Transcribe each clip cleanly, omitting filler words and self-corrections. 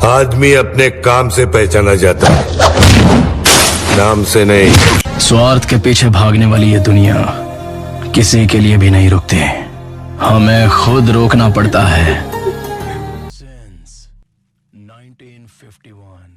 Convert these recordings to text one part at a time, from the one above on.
आदमी अपने काम से पहचाना जाता है, नाम से नहीं। स्वार्थ के पीछे भागने वाली ये दुनिया किसी के लिए भी नहीं रुकती, हमें खुद रोकना पड़ता है। Since 1951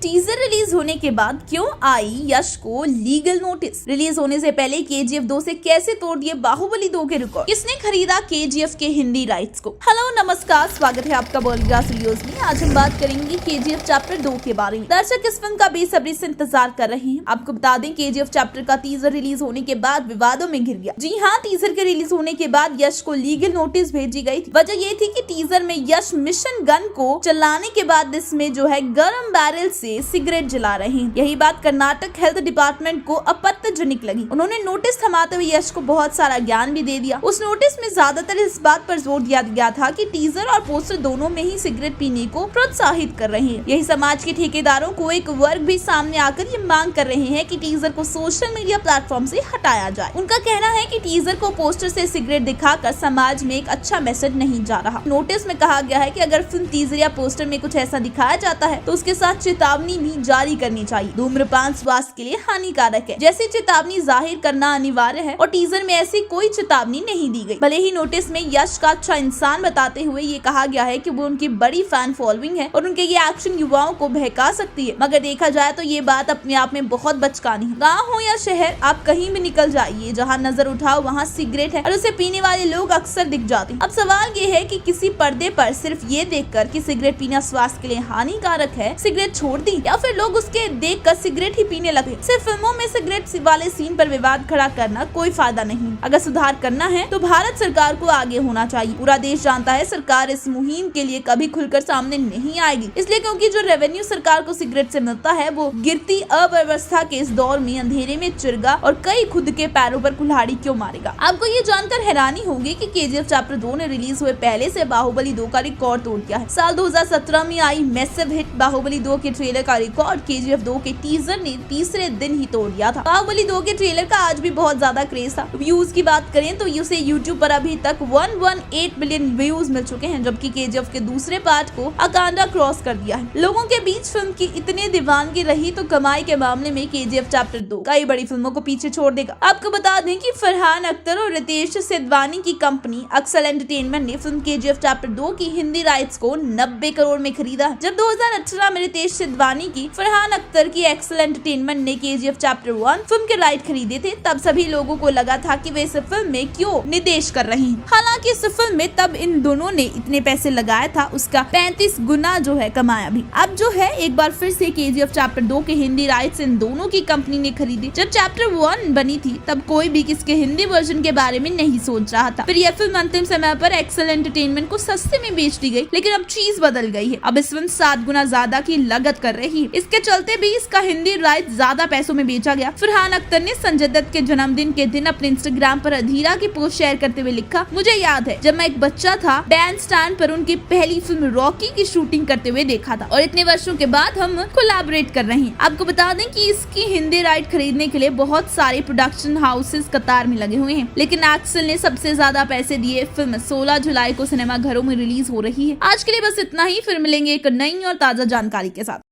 टीजर रिलीज होने के बाद क्यों आई यश को लीगल नोटिस? रिलीज होने से पहले केजीएफ 2 से कैसे तोड़ दिए बाहुबली 2 के रिकॉर्ड? किसने खरीदा केजीएफ के हिंदी राइट्स को? हेलो नमस्कार, स्वागत है आपका बॉलीग्रास वीडियोस में। आज हम बात करेंगे केजीएफ चैप्टर 2 के बारे में। दर्शक इस फिल्म का बेसब्री से इंतजार कर रहे हैं। आपको बता दें केजीएफ चैप्टर का टीजर रिलीज होने के बाद विवादों में घिर गया। जी हाँ, टीजर के रिलीज होने के बाद यश को लीगल नोटिस भेजी गई थी। वजह ये थी कि टीजर में यश मिशन गन को चलाने के बाद इसमें जो है गर्म बैरल से सिगरेट जला रहे हैं। यही बात कर्नाटक हेल्थ डिपार्टमेंट को आपत्तिजनक लगी। उन्होंने नोटिस थमाते हुए यश को बहुत सारा ज्ञान भी दे दिया। उस नोटिस में ज्यादातर इस बात पर जोर दिया गया था कि टीजर और पोस्टर दोनों में ही सिगरेट पीने को प्रोत्साहित कर रहे हैं। यही समाज के ठेकेदारों को एक वर्ग भी सामने आकर ये मांग कर रहे हैं कि टीजर को सोशल मीडिया प्लेटफॉर्म से हटाया जाए। उनका कहना है कि टीजर को पोस्टर से सिगरेट दिखाकर समाज में एक अच्छा मैसेज नहीं जा रहा। नोटिस में कहा गया है कि अगर फिल्म टीजर या पोस्टर में कुछ ऐसा दिखाया जाता है तो उसके साथ चेतावनी भी जारी करनी चाहिए। धूम्रपान स्वास्थ्य के लिए हानिकारक है जैसी चेतावनी जाहिर करना अनिवार्य है और टीजर में ऐसी कोई चेतावनी नहीं दी गई। भले ही नोटिस में यश का अच्छा इंसान बताते हुए ये कहा गया है कि वो उनकी बड़ी फैन फॉलोइंग है और उनके ये एक्शन युवाओं को बहका सकती है, मगर देखा जाए तो ये बात अपने आप में बहुत बचकानी है। गाँव हो या शहर, आप कहीं भी निकल जाइए, जहाँ नजर उठाओ वहाँ सिगरेट है और उसे पीने वाले लोग अक्सर दिख जाते हैं। अब सवाल ये है कि किसी पर्दे पर सिर्फ ये देखकर कि सिगरेट पीना स्वास्थ्य के लिए हानिकारक है, सिगरेट छोड़ दी या फिर लोग उसके देखकर सिगरेट ही पीने लगे। सिर्फ फिल्मों में सिगरेट वाले सीन पर विवाद खड़ा करना कोई फायदा नहीं। अगर सुधार करना है तो भारत सरकार को आगे होना चाहिए। पूरा देश जानता है सरकार इस मुहिम के लिए कभी खुलकर सामने नहीं आएगी, इसलिए क्योंकि जो रेवेन्यू सरकार को सिगरेट से मिलता है वो गिरती अव्यवस्था के इस दौर में अंधेरे में चिरगा और कई खुद के पैरों पर कुल्हाड़ी क्यों मारेगा। आपको ये जानकर हैरानी होगी कि केजीएफ चैप्टर 2 ने रिलीज हुए पहले से बाहुबली 2 का रिकॉर्ड तोड़ दिया है। साल 2017 में आई मैसिव हिट बाहुबली 2 के ट्रेलर का रिकॉर्ड केजीएफ 2 के टीजर ने तीसरे दिन ही तोड़ दिया था। बाहुबली 2 के ट्रेलर का आज भी बहुत ज्यादा क्रेज था। व्यूज की बात करें तो उसे यूट्यूब पर अभी तक 118 मिलियन व्यूज मिल चुके हैं, जबकि केजीएफ के दूसरे पार्ट को अकांडा क्रॉस कर दिया है। लोगों के बीच फिल्म की इतनी दीवानगी रही तो कमाई के मामले में केजीएफ चैप्टर 2 कई बड़ी फिल्मों को पीछे छोड़ देगा। आपको बता दें कि फरहान अख्तर और रितेश सिधवानी की कंपनी अक्सर एंटरटेनमेंट ने फिल्म केजीएफ चैप्टर 2 की हिंदी राइट्स को 90 करोड़ में खरीदा। जब 2018 में रितेश सिधवानी की फरहान अख्तर की एक्सेल एंटरटेनमेंट ने केजीएफ चैप्टर 1 फिल्म के राइट खरीदे थे, तब सभी लोगों को लगा था कि वे इस फिल्म में क्यों निदेश कर रहे हैं। हालांकि इस फिल्म में तब इन दोनों ने इतने पैसे लगाया था उसका 35 गुना जो है कमाया भी। अब जो है एक बार फिर से केजीएफ चैप्टर 2 के हिंदी राइट्स इन दोनों की कंपनी ने खरीदी। जब चैप्टर 1 बनी थी तब कोई भी इसके हिंदी वर्जन के बारे में नहीं सोच रहा था। फिर यह फिल्म अंतिम समय पर एक्सेल एंटरटेनमेंट को सस्ते में बेच दी गई, लेकिन अब चीज बदल गई है। अब इस फिल्म 7 गुना ज्यादा की लागत कर रही है। इसके चलते भी इसका हिंदी राइट ज्यादा पैसों में बेचा गया। फरहान अख्तर ने संजय दत्त के जन्मदिन के दिन अपने इंस्टाग्राम पर अधीरा की पोस्ट शेयर करते हुए लिखा, मुझे याद है जब मैं एक बच्चा था, बैंड स्टैंड पर उनकी पहली फिल्म रॉकी की शूटिंग करते हुए देखा था और इतने वर्षों के बाद हम कोलैबोरेट कर रहे हैं। आपको बता दें कि इसकी हिंदी राइट खरीदने के लिए बहुत सारे प्रोडक्शन हाउसेस कतार में लगे हुए हैं, लेकिन एक्सेल ने सबसे ज्यादा पैसे दिए। फिल्म 16 जुलाई को सिनेमा घरों में रिलीज हो रही है। आज के लिए बस इतना ही, फिर मिलेंगे एक नई और ताजा जानकारी के साथ।